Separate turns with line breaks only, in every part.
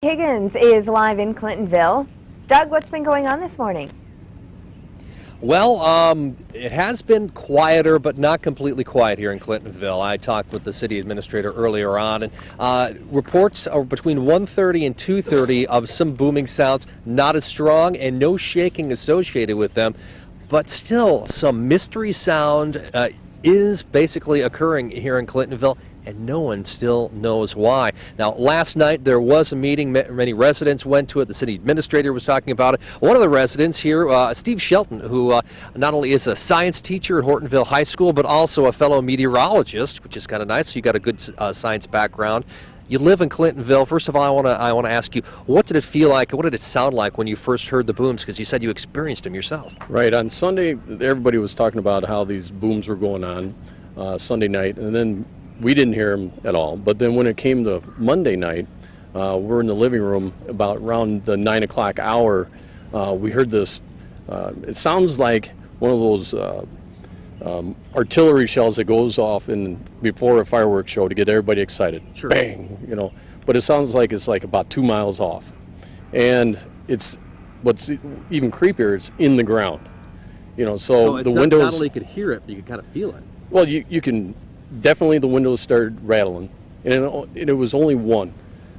Higgins is live in Clintonville. Doug, what's been going on this morning?
Well, it has been quieter, but not completely quiet here in Clintonville. I talked with the city administrator earlier on, and reports are between 1:30 and 2:30 of some booming sounds, not as strong and no shaking associated with them, but still some mystery sound is basically occurring here in Clintonville, and no one still knows why. Now, last night there was a meeting. Many residents went to it. The city administrator was talking about it. One of the residents here, Steve Shelton, who not only is a science teacher at Hortonville High School, but also a fellow meteorologist, which is kind of nice. So you got a good science background. You live in Clintonville. First of all, I want to ask you, what did it feel like? What did it sound like when you first heard the booms? Because you said you experienced them yourself.
Right. On Sunday, everybody was talking about how these booms were going on Sunday night, and then we didn't hear them at all. But then when it came to Monday night, we're in the living room about around the 9 o'clock hour. We heard this. It sounds like one of those artillery shells that goes off before a fireworks show to get everybody excited.
Sure.
Bang, you know. But it sounds like it's like about 2 miles off, and it's what's even creepier. It's in the ground, you know. So the windows.
Not only you could hear it, but you could kind of feel it.
Well, you can definitely. The windows started rattling, and it was only one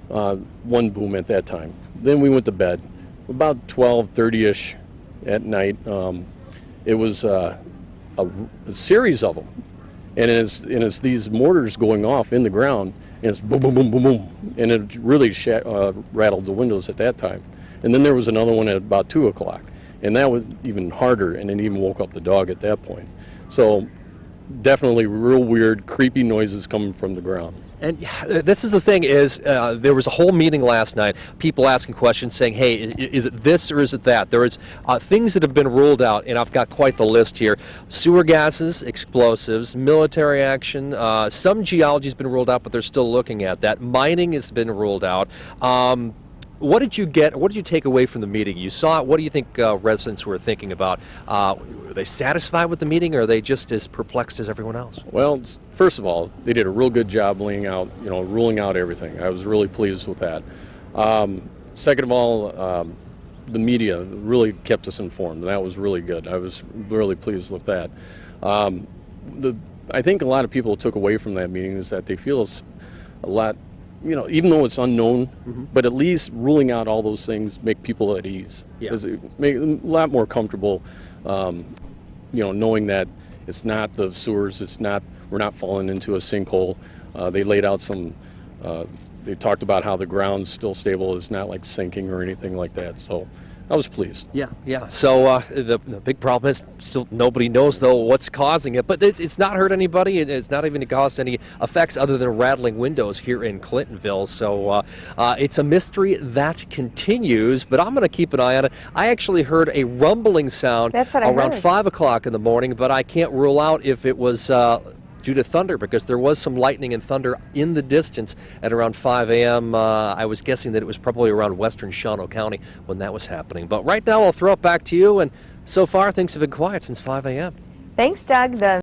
boom at that time. Then we went to bed about 12:30ish at night. It was a series of them, and it's these mortars going off in the ground, and it's boom, boom, boom, boom, boom, and it really rattled the windows at that time. And then there was another one at about 2 o'clock, and that was even harder, and it even woke up the dog at that point. So definitely real weird, creepy noises coming from the ground.
And this is the thing is, there was a whole meeting last night, people asking questions saying, hey, is it this or is it that? There is things that have been ruled out, and I've got quite the list here. Sewer gases, explosives, military action, some geology has been ruled out, but they're still looking at that. Mining has been ruled out. What did you take away from the meeting? You saw it. What do you think residents were thinking about? Were they satisfied with the meeting, or are they just as perplexed as everyone else?
Well, first of all, they did a real good job ruling out everything. I was really pleased with that. Second of all, the media really kept us informed. That was really good. I was really pleased with that. I think a lot of people took away from that meeting is that they feel it's a lot. You know, even though it's unknown, but at least ruling out all those things make people at ease.
Yeah.
It make a lot more comfortable, knowing that it's not the sewers, we're not falling into a sinkhole. They laid out they talked about how the ground's still stable. It's not like sinking or anything like that. So I was pleased.
Yeah. So the big problem is still nobody knows, though, what's causing it. But it's not hurt anybody. It's not even caused any effects other than rattling windows here in Clintonville. So it's a mystery that continues, but I'm going to keep an eye on it. I actually heard a rumbling sound around 5 o'clock in the morning, but I can't rule out if it was due to thunder, because there was some lightning and thunder in the distance at around 5 a.m. I was guessing that it was probably around western Shawano County when that was happening. But right now, I'll throw it back to you, and so far, things have been quiet since 5 a.m.
Thanks, Doug.